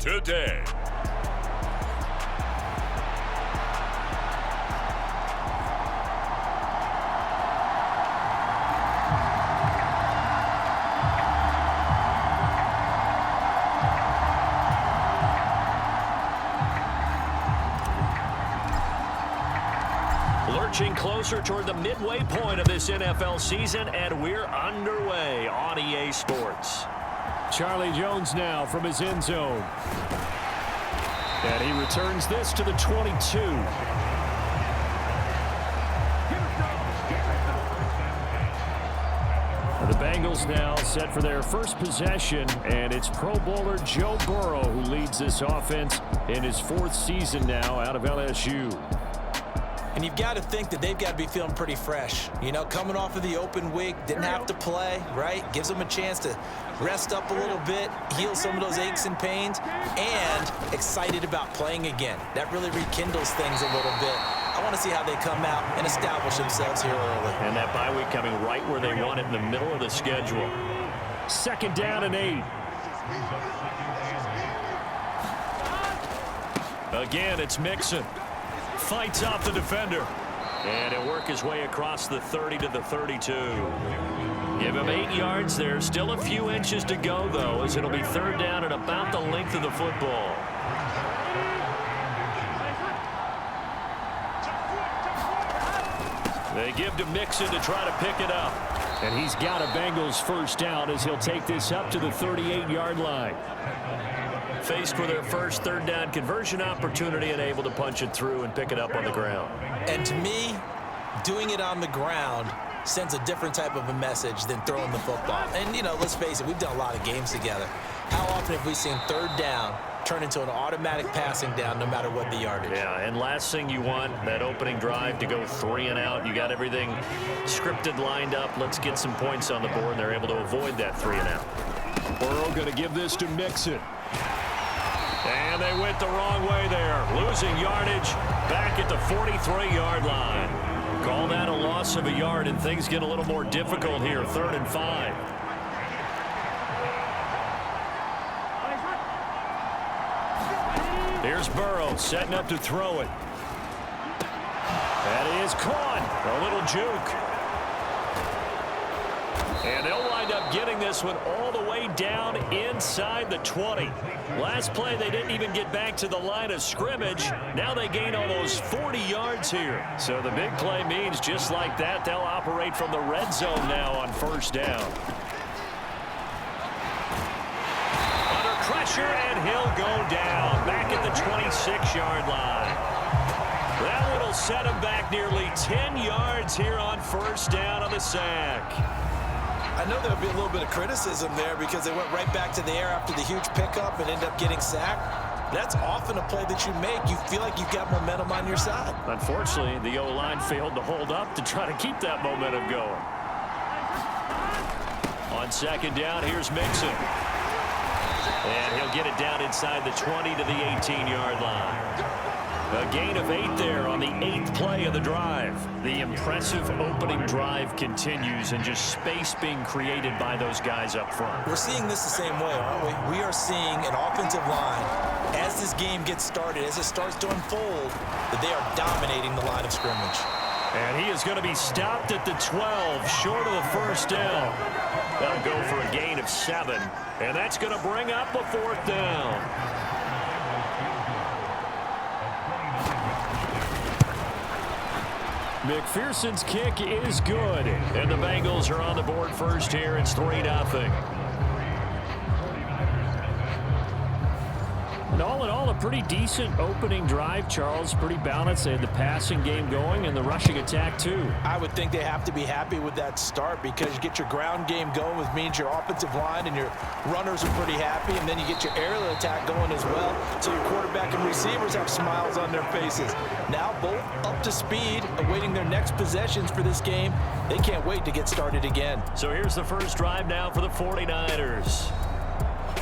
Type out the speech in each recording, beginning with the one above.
today. Lurching closer toward the midway point of this NFL season, and we're underway on EA Sports. Charlie Jones now from his end zone. And he returns this to the 22. The Bengals now set for their first possession, and it's Pro Bowler Joe Burrow who leads this offense in his 4th season now out of LSU. And you've got to think that they've got to be feeling pretty fresh. You know, coming off of the open week, didn't have to play, right? Gives them a chance to rest up a little bit, heal some of those aches and pains, and excited about playing again. That really rekindles things a little bit. I want to see how they come out and establish themselves here early. And that bye week coming right where they want it, in the middle of the schedule. 2nd down and 8. Again, it's Mixon. Fights off the defender. And he'll work his way across the 30 to the 32. Give him 8 yards there. Still a few inches to go, though, as it'll be 3rd down and about the length of the football. They give to Mixon to try to pick it up. And he's got a Bengals 1st down as he'll take this up to the 38-yard line. Faced with their first 3rd down conversion opportunity and able to punch it through and pick it up on the ground. And to me, doing it on the ground sends a different type of a message than throwing the football. And, you know, let's face it, we've done a lot of games together. How often have we seen 3rd down turn into an automatic passing down no matter what the yardage? Yeah, and last thing you want, that opening drive to go 3 and out. You got everything scripted, lined up. Let's get some points on the board, and they're able to avoid that 3 and out. Burrow going to give this to Mixon. And they went the wrong way there. Losing yardage back at the 43-yard line. Call that a loss of a yard, and things get a little more difficult here. 3rd and 5. Here's Burrow setting up to throw it. That is caught. A little juke. And they'll wind up getting this one all the way down inside the 20. Last play, they didn't even get back to the line of scrimmage. Now they gain almost 40 yards here. So the big play means just like that, they'll operate from the red zone now on 1st down. Under pressure, and he'll go down back at the 26-yard line. That one will set him back nearly 10 yards here on 1st down on the sack. I know there'll be a little bit of criticism there because they went right back to the air after the huge pickup and ended up getting sacked. That's often a play that you make. You feel like you've got momentum on your side. Unfortunately, the O-line failed to hold up to try to keep that momentum going. On 2nd down, here's Mixon. And he'll get it down inside the 20 to the 18-yard line. A gain of 8 there on the 8th play of the drive. The impressive opening drive continues, and just space being created by those guys up front. We're seeing this the same way, aren't we? We are seeing an offensive line, as this game gets started, as it starts to unfold, that they are dominating the line of scrimmage. And he is going to be stopped at the 12, short of the 1st down. That'll go for a gain of 7, and that's going to bring up a 4th down. McPherson's kick is good. And the Bengals are on the board first here. It's 3-0. And all in all, a pretty decent opening drive, Charles. Pretty balanced. They had the passing game going and the rushing attack, too. I would think they have to be happy with that start because you get your ground game going, which means your offensive line and your runners are pretty happy, and then you get your aerial attack going as well. So your quarterback and receivers have smiles on their faces. Now both up to speed, awaiting their next possessions for this game. They can't wait to get started again. So here's the first drive now for the 49ers.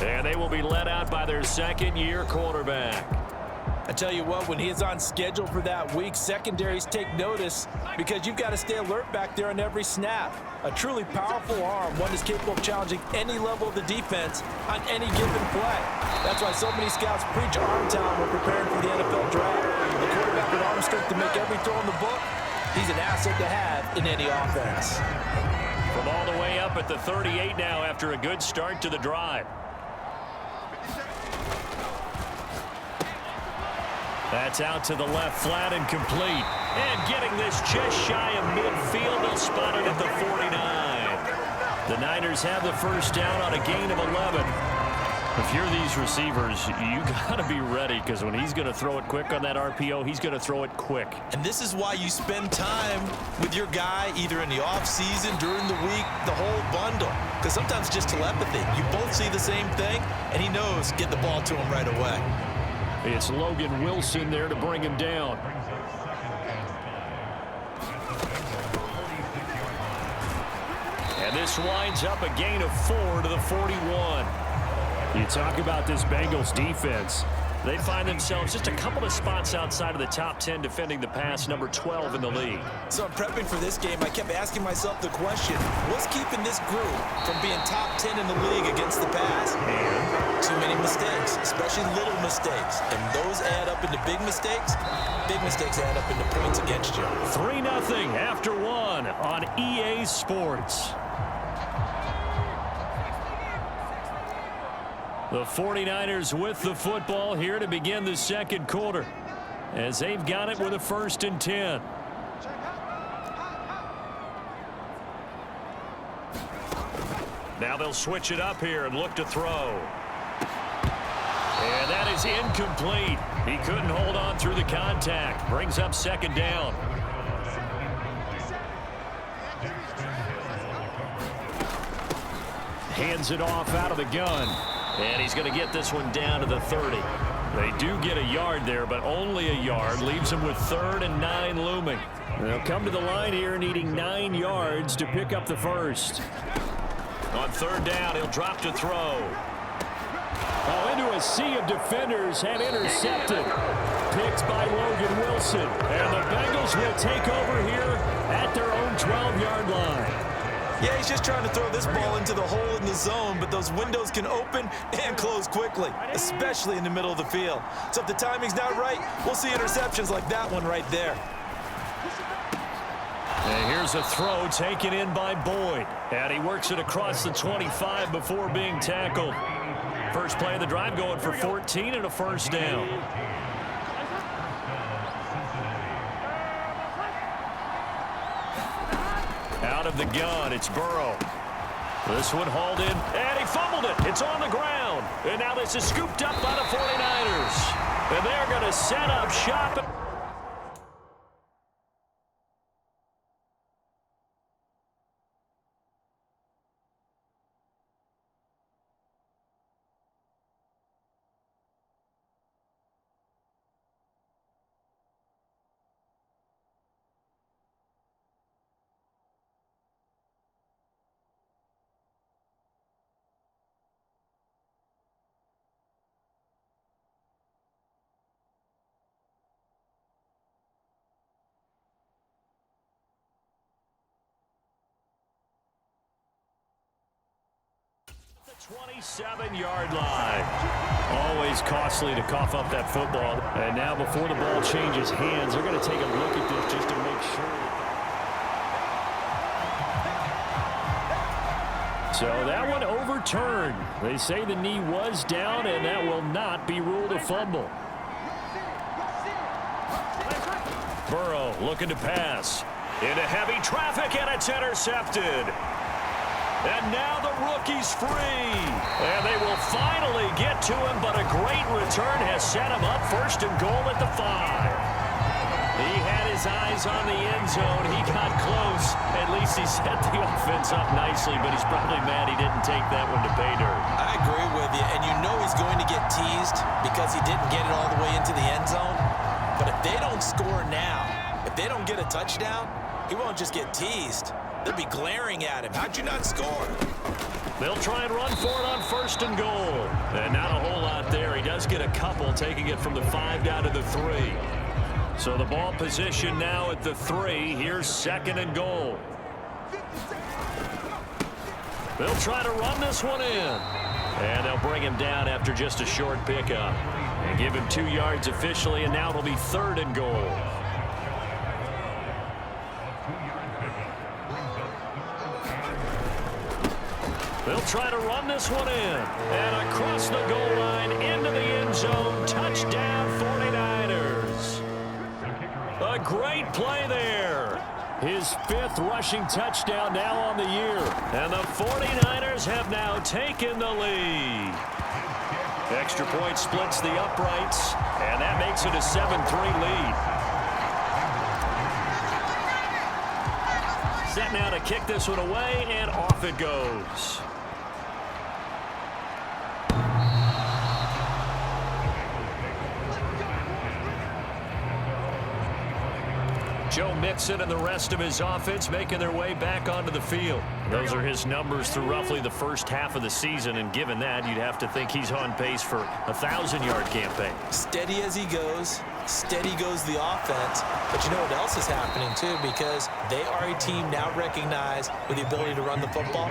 And they will be led out by their second-year quarterback. I tell you what, when he is on schedule for that week, secondaries take notice because you've got to stay alert back there on every snap. A truly powerful arm, one that's capable of challenging any level of the defense on any given play. That's why so many scouts preach arm talent when preparing for the NFL draft. A quarterback with arm strength to make every throw in the book, he's an asset to have in any offense. From all the way up at the 38 now after a good start to the drive. That's out to the left, flat and complete. And getting this just shy of midfield, they'll spot it at the 49. The Niners have the first down on a gain of 11. If you're these receivers, you got to be ready because when he's going to throw it quick on that RPO, he's going to throw it quick. And this is why you spend time with your guy either in the offseason, during the week, the whole bundle. Because sometimes just telepathy. You both see the same thing, and he knows get the ball to him right away. It's Logan Wilson there to bring him down. And this winds up a gain of 4 to the 41. You talk about this Bengals defense. They find themselves just a couple of spots outside of the top 10 defending the pass, number 12 in the league. So in prepping for this game, I kept asking myself the question, what's keeping this group from being top 10 in the league against the pass? And too many mistakes, especially little mistakes. And those add up into big mistakes. Big mistakes add up into points against you. 3-0 after 1 on EA Sports. The 49ers with the football here to begin the second quarter as they've got it with a 1st and 10. Now they'll switch it up here and look to throw. And that is incomplete. He couldn't hold on through the contact. Brings up 2nd down. Hands it off out of the gun. And he's going to get this one down to the 30. They do get a yard there, but only a yard. Leaves him with 3rd and 9 looming. They'll come to the line here needing 9 yards to pick up the first. On 3rd down, he'll drop to throw. Oh, into a sea of defenders and intercepted. Picked by Logan Wilson. And the Bengals will take over here at their own 12-yard line. Yeah, he's just trying to throw this ball into the hole in the zone, but those windows can open and close quickly, especially in the middle of the field. So if the timing's not right, we'll see interceptions like that one right there. And here's a throw taken in by Boyd. And he works it across the 25 before being tackled. First play of the drive going for 14 and a 1st down. Out of the gun, it's Burrow. This one hauled in, and he fumbled it. It's on the ground. And now this is scooped up by the 49ers. And they're going to set up shop. The 27-yard line. Always costly to cough up that football. And now before the ball changes hands, they're going to take a look at this just to make sure. So that one overturned. They say the knee was down, and that will not be ruled a fumble. Burrow looking to pass. Into heavy traffic, and it's intercepted. And now the rookie's free. And they will finally get to him, but a great return has set him up 1st and goal at the 5. He had his eyes on the end zone. He got close. At least he set the offense up nicely, but he's probably mad he didn't take that one to pay dirt. I agree with you, and you know he's going to get teased because he didn't get it all the way into the end zone. But if they don't score now, if they don't get a touchdown, he won't just get teased. They'll be glaring at him. How'd you not score? They'll try and run for it on 1st and goal. And not a whole lot there. He does get a couple, taking it from the 5 down to the 3. So the ball position now at the 3. Here's 2nd and goal. They'll try to run this one in. And they'll bring him down after just a short pickup. And give him 2 yards officially, and now it'll be 3rd and goal. They'll try to run this one in. And across the goal line into the end zone. Touchdown 49ers. A great play there. His 5th rushing touchdown now on the year. And the 49ers have now taken the lead. Extra point splits the uprights. And that makes it a 7-3 lead. Set now to kick this one away, and off it goes. Joe Mixon and the rest of his offense making their way back onto the field. Those are his numbers through roughly the first half of the season, and given that, you'd have to think he's on pace for a 1,000-yard campaign. Steady as he goes. Steady goes the offense. But you know what else is happening, too, because they are a team now recognized with the ability to run the football.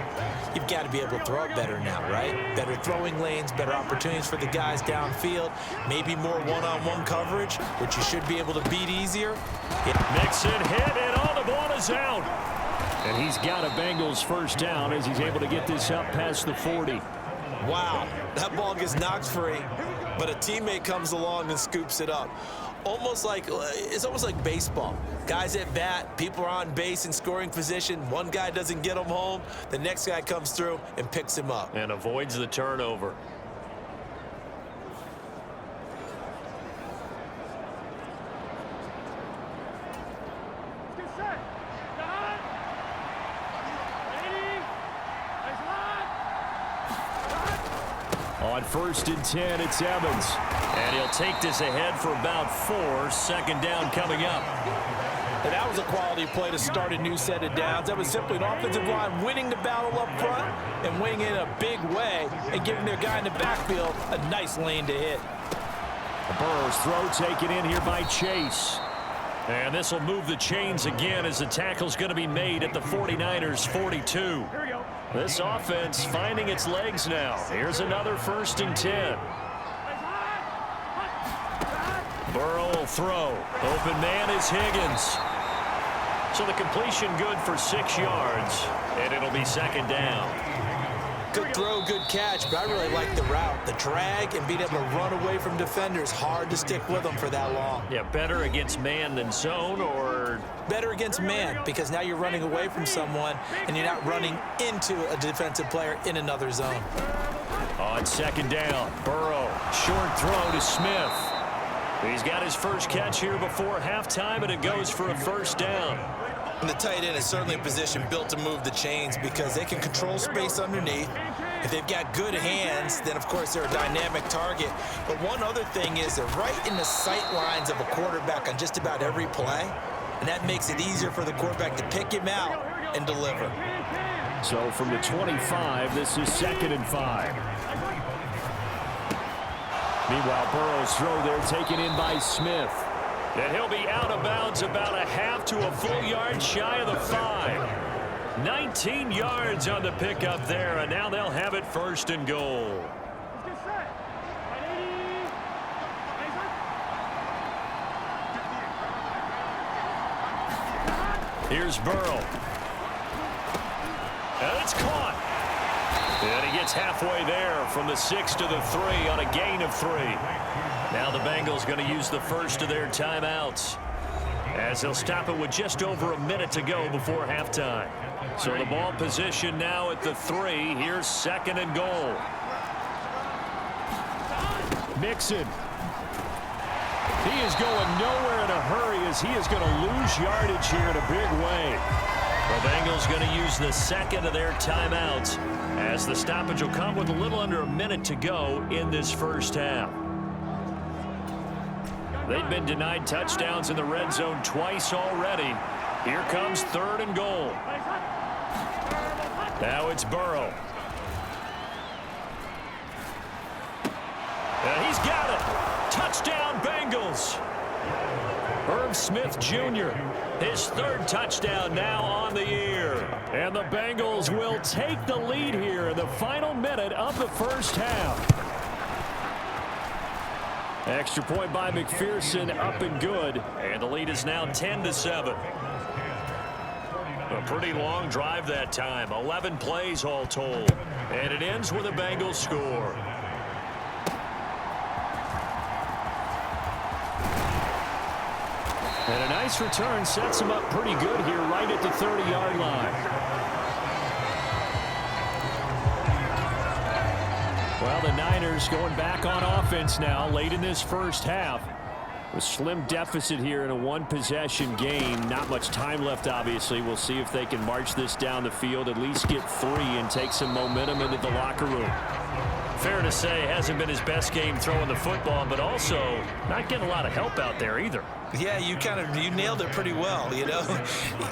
You've got to be able to throw it better now, right? Better throwing lanes, better opportunities for the guys downfield, maybe more one-on-one coverage, which you should be able to beat easier. Mixon hit, and all the ball is out. And he's got a Bengals 1st down as he's able to get this up past the 40. Wow, that ball gets knocked free, but a teammate comes along and scoops it up. It's almost like baseball. Guys at bat, people are on base in scoring position. One guy doesn't get him home. The next guy comes through and picks him up. And avoids the turnover. On 1st and 10, it's Evans. And he'll take this ahead for about 4. 2nd down coming up. And that was a quality play to start a new set of downs. That was simply an offensive line winning the battle up front and winning it in a big way and giving their guy in the backfield a nice lane to hit. Burrow's throw taken in here by Chase. And this will move the chains again as the tackle's going to be made at the 49ers 42. This offense finding its legs now. Here's another 1st and 10. Burrow will throw. Open man is Higgins. So the completion good for 6 yards, and it'll be 2nd down. Good throw, good catch, but I really like the route. The drag and being able to run away from defenders, hard to stick with them for that long. Yeah, better against man than zone, or? Better against man, because now you're running away from someone and you're not running into a defensive player in another zone. On 2nd down, Burrow, short throw to Smith. He's got his first catch here before halftime, and it goes for a 1st down. And the tight end is certainly a position built to move the chains because they can control space underneath. If they've got good hands, then, of course, they're a dynamic target. But one other thing is they're right in the sight lines of a quarterback on just about every play, and that makes it easier for the quarterback to pick him out and deliver. So from the 25, this is 2nd and 5. Meanwhile, Burrow's throw there taken in by Smith. And he'll be out of bounds about a half to a full yard shy of the 5. 19 yards on the pickup there, and now they'll have it 1st and goal. Here's Burrow. And it's caught. And he gets halfway there from the 6 to the 3 on a gain of 3. Now the Bengals going to use the first of their timeouts as they'll stop it with just over a minute to go before halftime. So the ball position now at the 3. Here's 2nd and goal. Mixon. He is going nowhere in a hurry as he is going to lose yardage here in a big way. The Bengals going to use the 2nd of their timeouts as the stoppage will come with a little under a minute to go in this first half. They've been denied touchdowns in the red zone twice already. Here comes 3rd and goal. Now it's Burrow. yards. Irv Smith Jr., his third touchdown now on the year. And the Bengals will take the lead here in the final minute of the first half. Extra point by McPherson, up and good. And the lead is now 10-7. A pretty long drive that time. 11 plays all told. And it ends with a Bengals score. And a nice return sets him up pretty good here right at the 30-yard line. Well, the Niners going back on offense now late in this first half. A slim deficit here in a one-possession game. Not much time left, obviously. We'll see if they can march this down the field, at least get 3 and take some momentum into the locker room. Fair to say, hasn't been his best game throwing the football, but also not getting a lot of help out there either. Yeah, you nailed it pretty well, you know.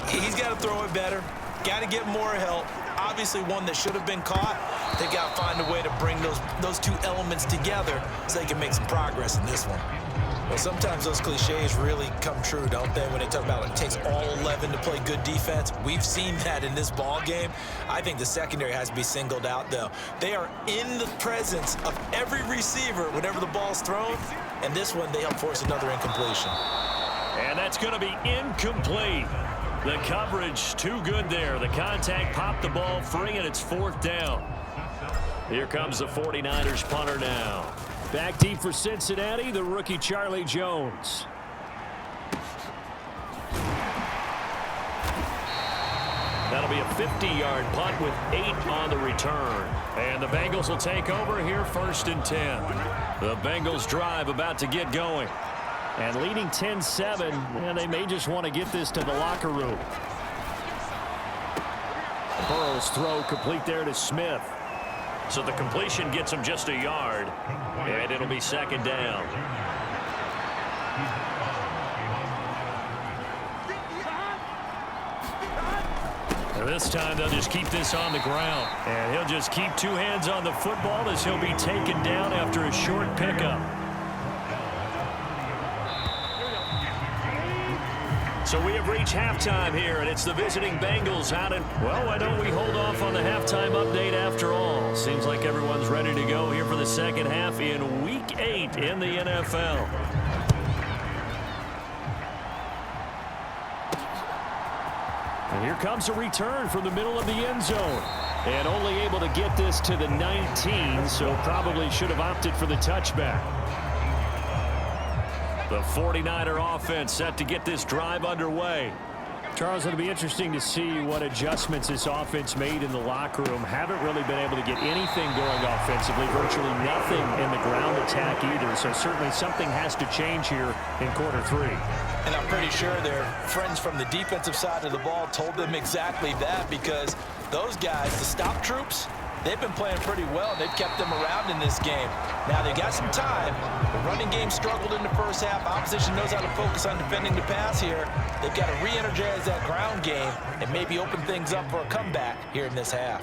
He's got to throw it better. Got to get more help. Obviously one that should have been caught. They got to find a way to bring those two elements together so they can make some progress in this one. Well, sometimes those cliches really come true, don't they, when they talk about it takes all 11 to play good defense. We've seen that in this ball game. I think the secondary has to be singled out, though. They are in the presence of every receiver whenever the ball's thrown, and this one they help force another incompletion. And that's going to be incomplete. The coverage too good there. The contact popped the ball free, and it's 4th down. Here comes the 49ers punter now. Back deep for Cincinnati, the rookie Charlie Jones. That'll be a 50-yard punt with 8 on the return. And the Bengals will take over here 1st and 10. The Bengals drive about to get going. And leading 10-7, and they may just want to get this to the locker room. Burrow's throw complete there to Smith. So the completion gets him just a yard, and it'll be 2nd down. And this time they'll just keep this on the ground, and he'll just keep 2 hands on the football as he'll be taken down after a short pickup. So we have reached halftime here, and it's the visiting Bengals out in, well, why don't we hold off on the halftime update after all? Seems like everyone's ready to go here for the second half in Week 8 in the NFL. And here comes a return from the middle of the end zone. And only able to get this to the 19, so probably should have opted for the touchback. The 49er offense set to get this drive underway. Charles, it'll be interesting to see what adjustments this offense made in the locker room. Haven't really been able to get anything going offensively, virtually nothing in the ground attack either. So certainly something has to change here in quarter 3. And I'm pretty sure their friends from the defensive side of the ball told them exactly that, because those guys, the stop troops, they've been playing pretty well, and they've kept them around in this game. Now, they got some time. The running game struggled in the first half. Opposition knows how to focus on defending the pass here. They've got to re-energize that ground game and maybe open things up for a comeback here in this half.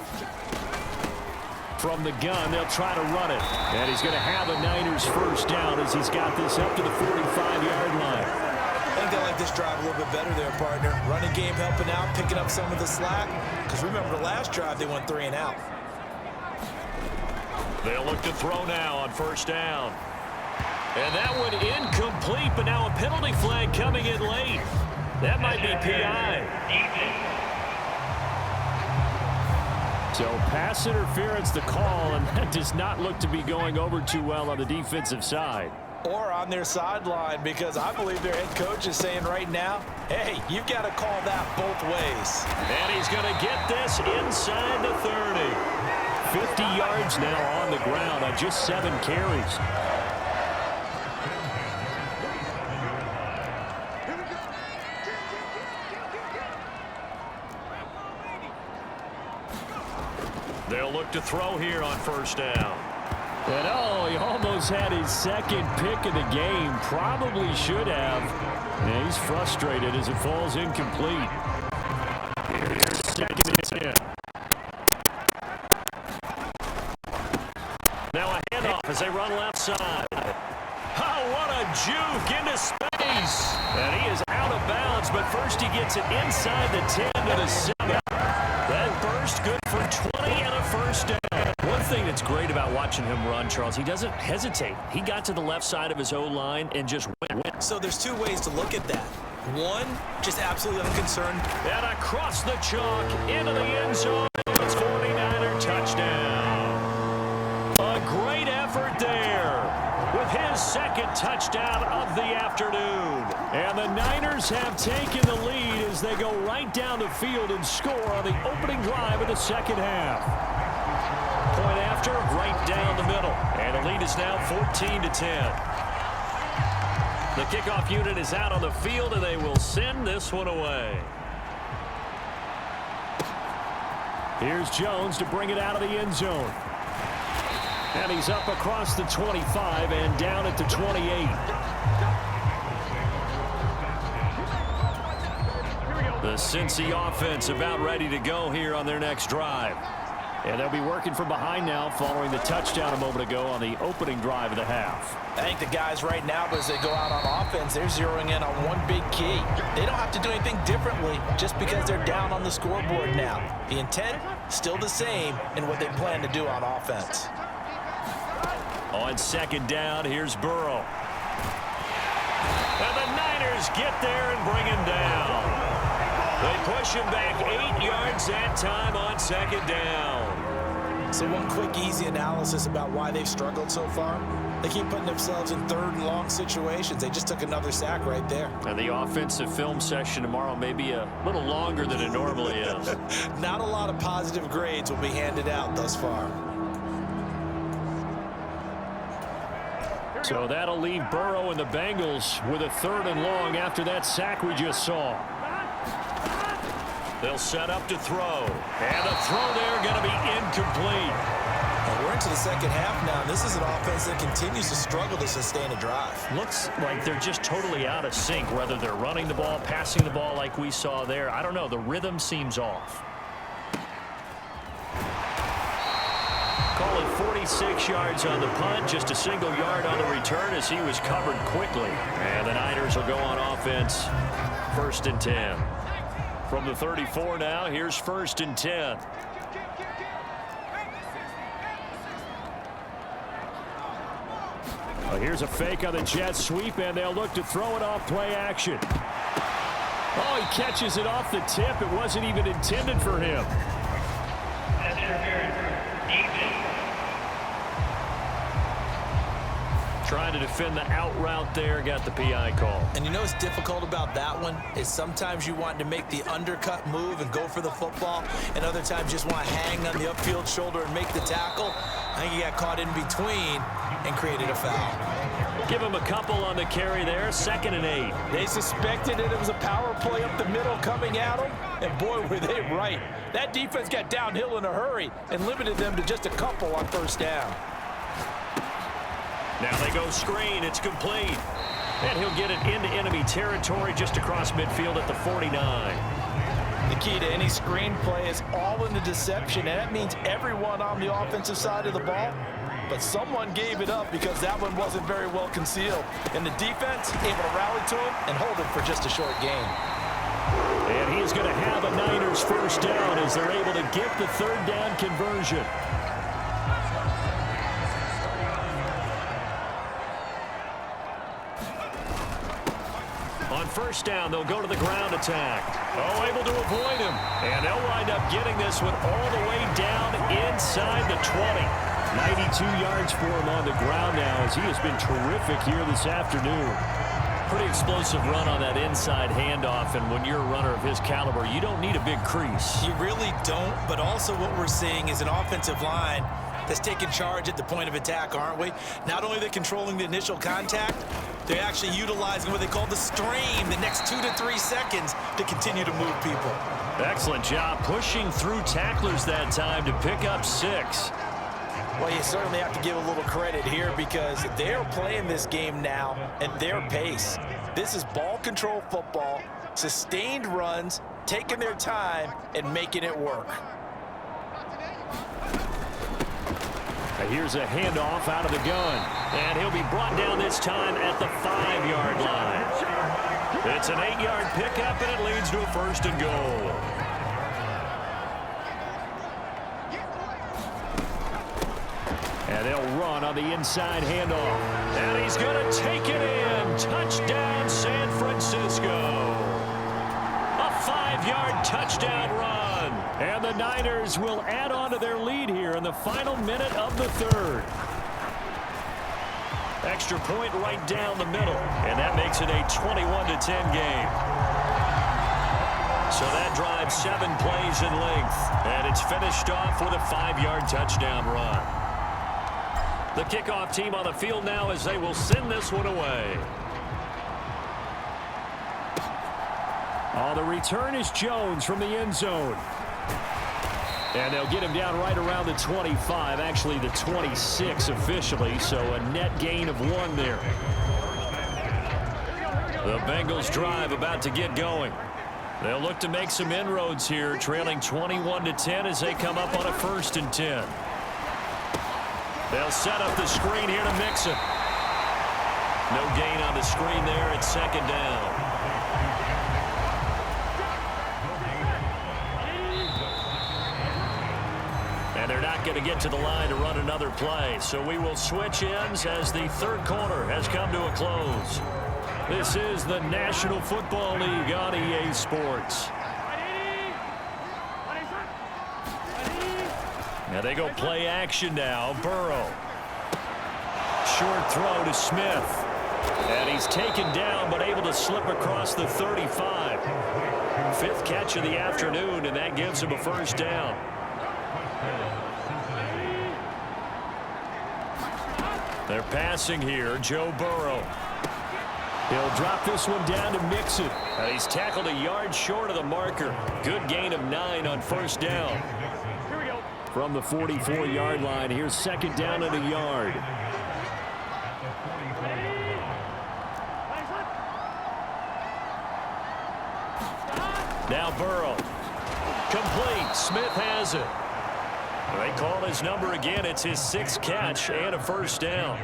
From the gun, they'll try to run it. And he's going to have a Niners first down as he's got this up to the 45-yard line. I think they like this drive a little bit better there, partner. Running game helping out, picking up some of the slack. Because remember, the last drive, they went 3 and out. They'll look to throw now on first down. And that one incomplete, but now a penalty flag coming in late. That might be PI. So pass interference the call, and that does not look to be going over too well on the defensive side. Or on their sideline, because I believe their head coach is saying right now, hey, you've got to call that both ways. And he's going to get this inside the 30. 50 yards now on the ground on just 7 carries. They'll look to throw here on first down. And oh, he almost had his second pick of the game. Probably should have. And he's frustrated as it falls incomplete. Here's 2nd and 10. Now a handoff as they run left side. Oh, Oh, what a juke into space. And he is out of bounds, but first he gets it inside the 10 to the 7. That burst good for 20 and a first down. One thing that's great about watching him run, Charles, he doesn't hesitate. He got to the left side of his O-line and just went. So there's two ways to look at that. One, just absolutely unconcerned. And across the chalk into the end zone. It's 49er touchdown. A great effort there with his second touchdown of the afternoon. And the Niners have taken the lead as they go right down the field and score on the opening drive of the second half. Point after, right down the middle. And the lead is now 14-10. The kickoff unit is out on the field, and they will send this one away. Here's Jones to bring it out of the end zone. And he's up across the 25 and down at the 28. The Cincy offense about ready to go here on their next drive. And they'll be working from behind now following the touchdown a moment ago on the opening drive of the half. I think the guys right now, as they go out on offense, they're zeroing in on one big key. They don't have to do anything differently just because they're down on the scoreboard now. The intent, still the same in what they plan to do on offense. On second down, here's Burrow. And the Niners get there and bring him down. They push him back 8 yards that time on second down. So one quick, easy analysis about why they've struggled so far. They keep putting themselves in third and long situations. They just took another sack right there. And the offensive film session tomorrow may be a little longer than it normally is. Not a lot of positive grades will be handed out thus far. So that'll leave Burrow and the Bengals with a third and long after that sack we just saw. They'll set up to throw. And the throw there going to be incomplete. And we're into the second half now. This is an offense that continues to struggle to sustain a drive. Looks like they're just totally out of sync, whether they're running the ball, passing the ball like we saw there. I don't know. The rhythm seems off. Call it 46 yards on the punt, just a single yard on the return as he was covered quickly. And the Niners will go on offense, 1st and 10. From the 34 now, here's 1st and 10. Well, here's a fake on the jet sweep, and they'll look to throw it off play action. Oh, he catches it off the tip. It wasn't even intended for him. Trying to defend the out route there, got the PI call. And you know what's difficult about that one is sometimes you want to make the undercut move and go for the football, and other times just want to hang on the upfield shoulder and make the tackle. I think he got caught in between and created a foul. Give him a couple on the carry there, 2nd and 8. They suspected it was a power play up the middle coming at them, and boy, were they right. That defense got downhill in a hurry and limited them to just a couple on 1st down. Now they go screen. It's complete. And he'll get it into enemy territory just across midfield at the 49. The key to any screen play is all in the deception, and that means everyone on the offensive side of the ball. But someone gave it up because that one wasn't very well concealed. And the defense able to rally to him and hold him for just a short gain. And he's going to have a Niners 1st down as they're able to get the 3rd down conversion. On 1st down, they'll go to the ground attack. Oh, able to avoid him. And they'll wind up getting this one all the way down inside the 20. 92 yards for him on the ground now as he has been terrific here this afternoon. Pretty explosive run on that inside handoff, and when you're a runner of his caliber, you don't need a big crease. You really don't, but also what we're seeing is an offensive line that's taking charge at the point of attack, aren't we? Not only are they controlling the initial contact, they're actually utilizing what they call the stream, the next 2 to 3 seconds to continue to move people. Excellent job pushing through tacklers that time to pick up 6. Well, you certainly have to give a little credit here because they're playing this game now at their pace. This is ball control football, sustained runs, taking their time and making it work. Here's a handoff out of the gun. And he'll be brought down this time at the 5-yard line. It's an 8-yard pickup, and it leads to a 1st and goal. And they'll run on the inside handoff. And he's going to take it in. Touchdown, San Francisco. A 5-yard touchdown run. And the Niners will add on to their lead here in the final minute of the 3rd. Extra point right down the middle. And that makes it a 21-10 game. So that drives 7 plays in length. And it's finished off with a 5-yard touchdown run. The kickoff team on the field now as they will send this one away. Oh, the return is Jones from the end zone. And they'll get him down right around the 25, actually the 26 officially, so a net gain of 1 there. The Bengals drive about to get going. They'll look to make some inroads here, trailing 21-10 as they come up on a 1st and 10. They'll set up the screen here to Mixon. No gain on the screen there. It's 2nd down. And they're not going to get to the line to run another play. So we will switch ends as the 3rd quarter has come to a close. This is the National Football League on EA Sports. Now they go play action now. Burrow. Short throw to Smith. And he's taken down but able to slip across the 35. 5th catch of the afternoon, and that gives him a 1st down. They're passing here. Joe Burrow. He'll drop this one down to Mixon. And he's tackled a yard short of the marker. Good gain of 9 on 1st down. From the 44-yard line, here's 2nd down and a yard. Now Burrow. Complete. Smith has it. They call his number again. It's his 6th catch and a 1st down.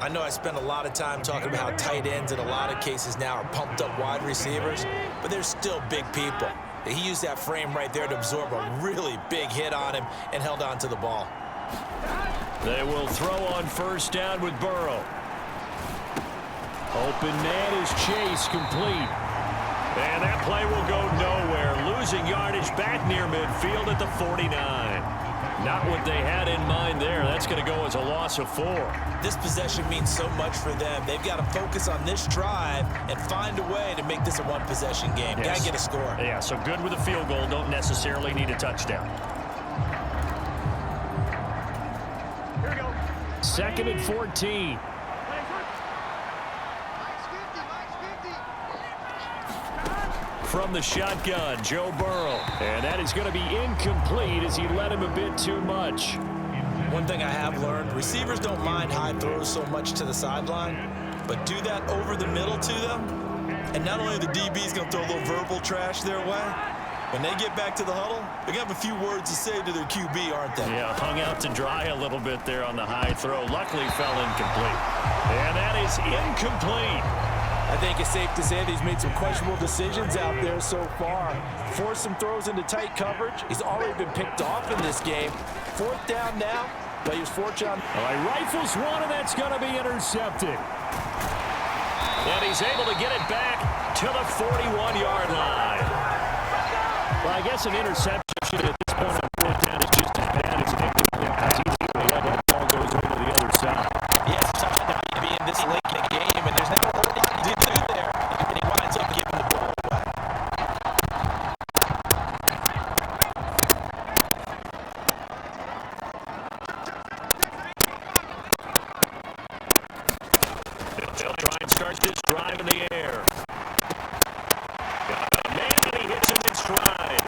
I know I spend a lot of time talking about how tight ends in a lot of cases now are pumped up wide receivers, but they're still big people. He used that frame right there to absorb a really big hit on him and held on to the ball. They will throw on 1st down with Burrow. Open man is Chase, complete. And that play will go nowhere. Losing yardage back near midfield at the 49. Not what they had in mind there. That's going to go as a loss of 4. This possession means so much for them. They've got to focus on this drive and find a way to make this a 1-possession game. Yes. Got to get a score. Yeah, so good with a field goal. Don't necessarily need a touchdown. Here we go. 2nd and 14. From the shotgun, Joe Burrow. And that is going to be incomplete as he led him a bit too much. One thing I have learned, receivers don't mind high throws so much to the sideline, but do that over the middle to them, and not only are the DBs going to throw a little verbal trash their way, when they get back to the huddle, they're going to have a few words to say to their QB, aren't they? Yeah, hung out to dry a little bit there on the high throw. Luckily fell incomplete. And that is incomplete. I think it's safe to say that he's made some questionable decisions out there so far. Forced some throws into tight coverage. He's already been picked off in this game. 4th down now, but he was fortunate. All right, rifles one, and that's going to be intercepted. And he's able to get it back to the 41-yard line. Well, I guess an interception at this point on 4th down is just as bad as an incomplete. It's easy to let the ball goes over to the other side. Yeah, it's tough to be in this late in the game, and there's not a whole lot to do there, and he winds up giving the ball away. They'll try and start this drive in the air. Man, and he hits him in stride.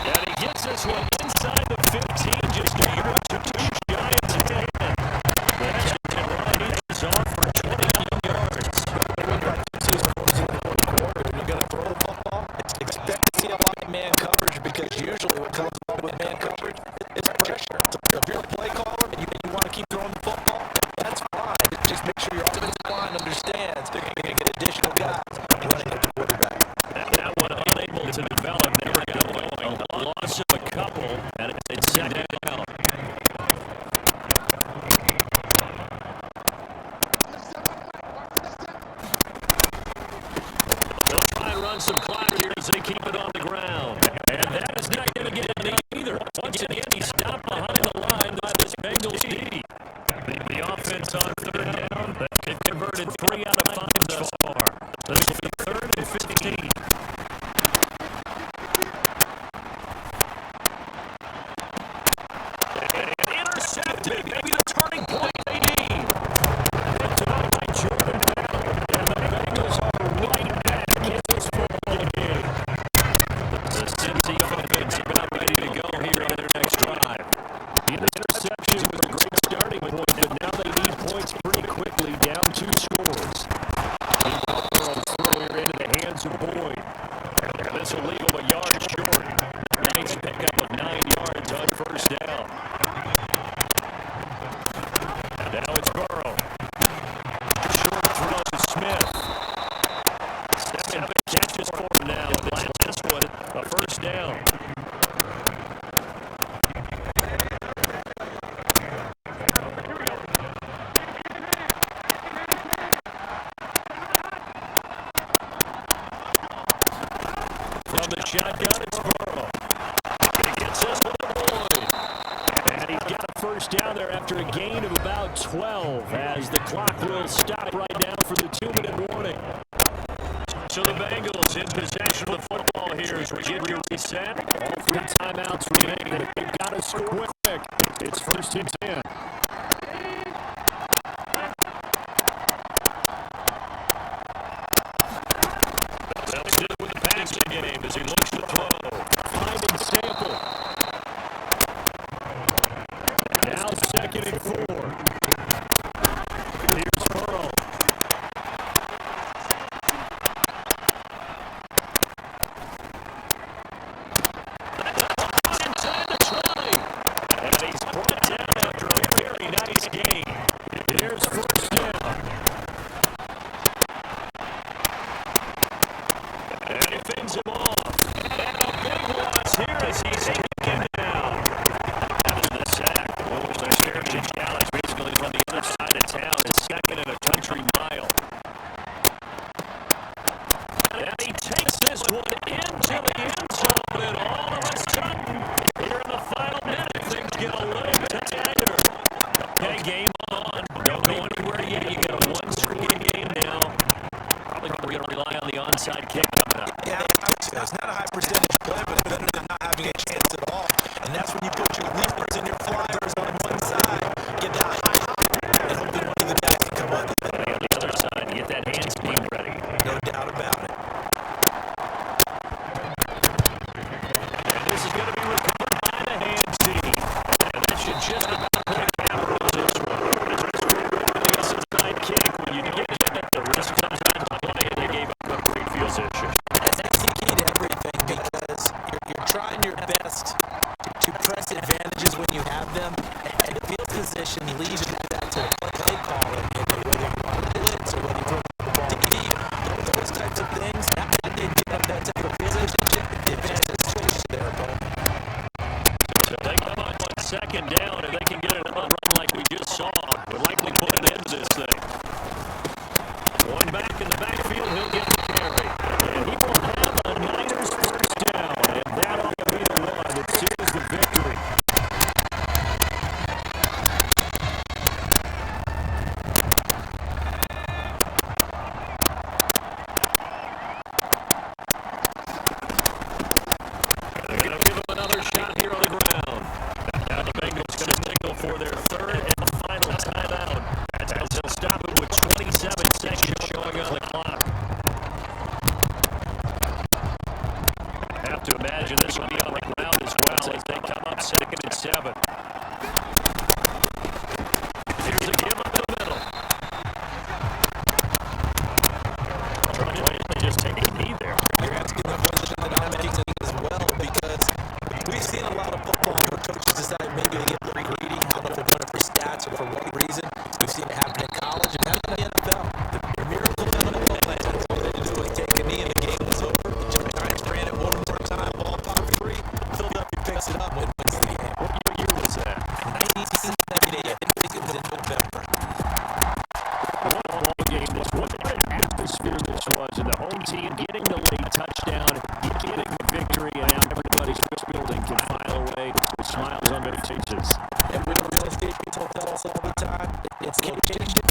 And he gets this one inside the 15, just a yard to 2 Giants ahead. The catch and run is off for 21 yards. You're going to throw the football. Expect to see a lot of man coverage because usually what comes along with man coverage is pressure. So if you're a play caller and you want maybe the turning point they need. Picked up by Jordan Bell. And the Bengals are right back in this football game. The Cincy offense about ready to go here on their next drive. The interception was a great starting point, but now they need points pretty quickly, down 2 scores. Burrow throw here into the hands of Boyd. And this will leave him a yard short. Nice pickup of 9 yards on first down. And now it's Burrow. Short throw to Smith. 7 catches for him now. And this one, a first down. From the shotgun, it's Burrow. He gets this one to Boyd. And he's got a first down there after a gain of about 12 as the clock will stop right now for the 2-minute warning. So the Bengals in possession of the football here as we get reset. All 3 timeouts remain. They've got to score quick. It's 1st and 10. They'll stick with the passing game as he looks to throw. Finding Sample. Now 2nd and 4. Here's Burrow. Inside the 20. And he's brought down after a very nice game. Here's 1st down. And he fins him off. And a big loss here as he's taken down. That is the sack. The Heritage Dallas basically from the other side of town is 2nd and a country mile. And he takes this one into the end zone, and all of a sudden, here in the final minute, things get a little bit tighter. Okay, game on. Don't go anywhere yet. You got a 1-score game now. Probably going to rely on the onside kick coming up. Yeah, it's not a high percentage play, but it's better than not having a chance at all. And that's when you put your leapers and your flyers on one side, get that high, and hopefully one of the guys can come up. And on the other side, get that hands game ready. No doubt about it. And this is going to be recovered by the hands team. And that should just about put a camera on this one. It's a side kick. When you don't get the risk comes out to play, and they gave up a great field position. That's the key to everything because you're trying your best to press advantages when you have them, and field position leaves that to play calling, whether you want to blitz or whether you throw the ball deep, those types of things. Now that they give up that type of position, the advantage is switched there, but So they come on 2nd down, and they can get another run like we just saw. Would likely put an end to this thing. Going back in the backfield, he'll get the carry. And he will have a Niners first down. And that ought to be the one that seals the victory. They're going to give him another shot here on the ground. Now the Bengals going to signal for their 3rd and final timeout. As they'll stop it with 27 seconds showing on the clock. Have to imagine this will be on the ground as well as they come up 2nd and 7. Here's a give up the middle. They just take a knee there. you're asking the question that I'm asking as well because we've seen a lot of football where coaches decide maybe they get a little greedy. I don't know if they're doing it for stats or for what reason. We've seen it happen in college and now in the NFL. The miracle in the NFL lands. All they do is take a knee and the game was over. Jimmy Hines ran it one more time, ball pop free. Philadelphia picks it up and wins the game. What year was that? 1978. I think it was in November. What a ball game this was. What an atmosphere this was. And the home team getting the late touchdown, getting the victory, and now everybody's building can file away with smiles on their faces. And we know real estate people tell us all the time, it's location